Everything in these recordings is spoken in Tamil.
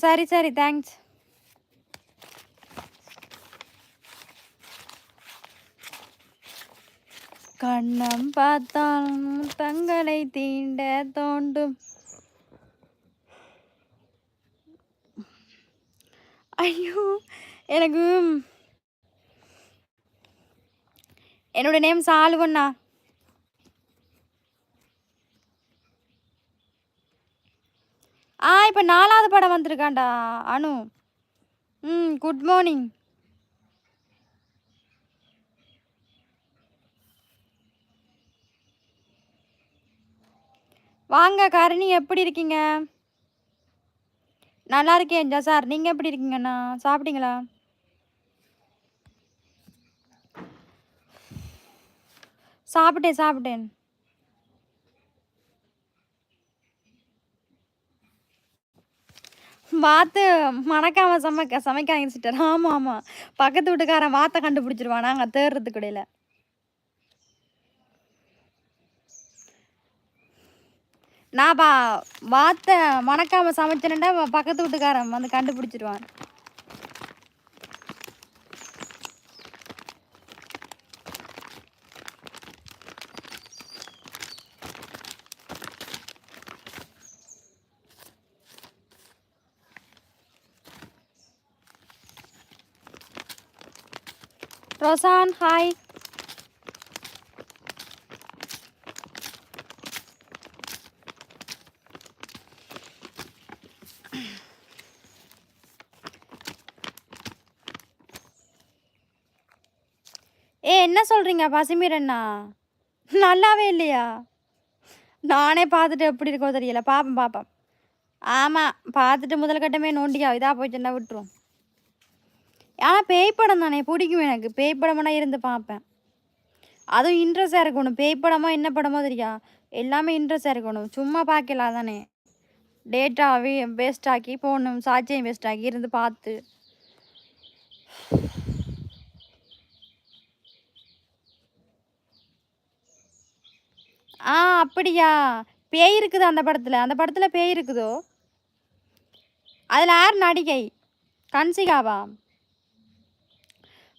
சரி சரி தேங்க்ஸ். கண்ணம் பார்த்தால் தங்களை தீண்ட தோண்டும். ஐயோ எனக்கு என்னோட நேம் சாலுவண்ணா. இப்போ 4வது படம் வந்திருக்காண்டா அனு. Good morning. வாங்க கரணி, எப்படி இருக்கீங்க? நல்லா இருக்கேன் சார், நீங்கள் எப்படி இருக்கீங்கண்ணா? சாப்பிட்டீங்களா? சாப்பிட்டேன் சாப்பிட்டேன். வாத்து மணக்காம சமைக்காங்க சிஸ்டர். ஆமாம் ஆமாம், பக்கத்து வீட்டுக்காரன் வாத்தை கண்டுபிடிச்சிருவான் நாங்கள் தேடுறதுக்கு இடையில. நான் வாத்தை மணக்காம சமைச்சேன்டா பக்கத்து வீட்டுக்காரன் வந்து கண்டுபிடிச்சிருவான். ரோசான் ஹாய். என்ன சொல்கிறீங்க பசிமீரண்ணா? நல்லாவே இல்லையா? நானே பார்த்துட்டு எப்படி இருக்கோ தெரியல. பார்ப்பேன். ஆமாம், பார்த்துட்டு முதல் கட்டமே நோண்டியா இதாக போயிட்டுன்னா விட்டுரும். ஆனால் பேய் படம் தானே பிடிக்கும் எனக்கு. பேய் படமெனா இருந்து பார்ப்பேன். அதுவும் இன்ட்ரெஸ்டாக இருக்கணும். பேய் படமோ என்ன படமோ தெரியா, எல்லாமே இன்ட்ரெஸ்டாக இருக்கணும். சும்மா பார்க்கலாம் தானே, டேட்டாவே வேஸ்ட் ஆக்கி போகணும், சாட்சியம் வேஸ்ட் ஆக்கி இருந்து பார்த்து. அப்படியா? பேய் இருக்குது அந்த படத்தில் பேய் இருக்குதோ? அதில் யார் நடிகை? கன்சிகாவா?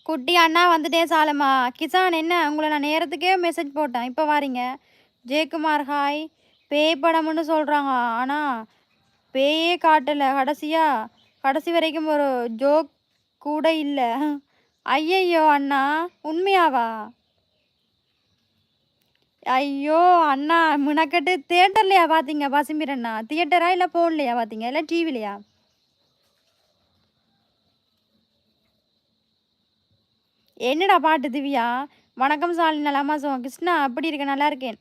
குட்டி அண்ணா வந்துட்டே சாலம்மா. கிசான் என்ன உங்களை நான் நேரத்துக்கே மெசேஜ் போட்டேன், இப்போ வாரீங்க. ஜெயக்குமார் ஹாய். பேய் படம்னு சொல்கிறாங்க, ஆனால் பேயே காட்டலை. கடைசி வரைக்கும் ஒரு ஜோக் கூட இல்லை. ஐயையோ அண்ணா, உண்மையாவா? ஐயோ அண்ணா, முனக்கட்டு தியேட்டர்லையா பார்த்தீங்க பசிமீரண்ணா? தியேட்டரா இல்லை ஃபோன்லையா பார்த்தீங்க, இல்லை டிவிலையா? என்னடா பாட்டு திவ்யா? வணக்கம் சாலி, நலமா கிருஷ்ணா அப்படி இருக்க? நல்லா இருக்கேன்.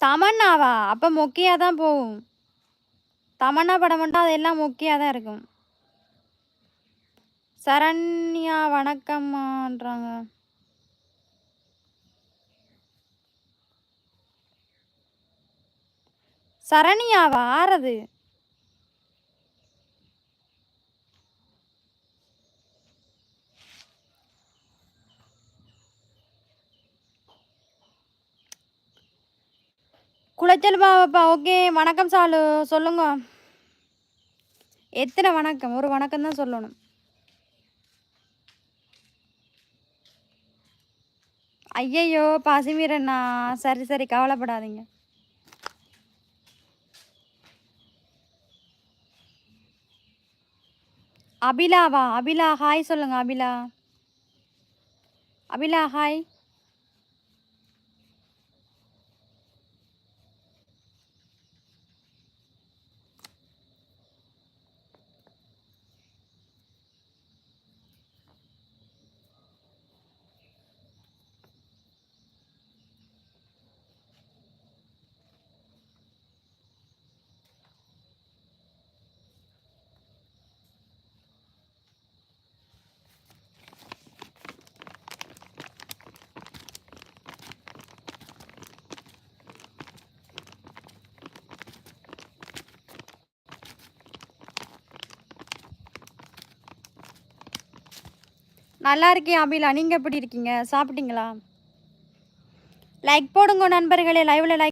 தமன்னாவா? அப்போ மொக்கையாக தான் போகும். தமன்னா படம் மட்டும் அதெல்லாம் மொக்கையாக தான் இருக்கும். சரண்யா வணக்கம்ன்றாங்க. சரண்யாவா? ஆறது? குளச்சல் பாப்பா. ஓகே வணக்கம் சாலு, சொல்லுங்க. எத்தனை வணக்கம்? ஒரு வணக்கம் தான் சொல்லணும். ஐயையோ பசிமீரண்ணா, சரி கவலைப்படாதீங்க. அபிலாவா? அபிலா ஹாய் சொல்லுங்க. அபிலா ஹாய். நல்லா இருக்கேன் அபிலா, நீங்கள் எப்படி இருக்கீங்க? சாப்பிட்டீங்களா? லைக் போடுங்க நண்பர்களே, லைவில் லைக்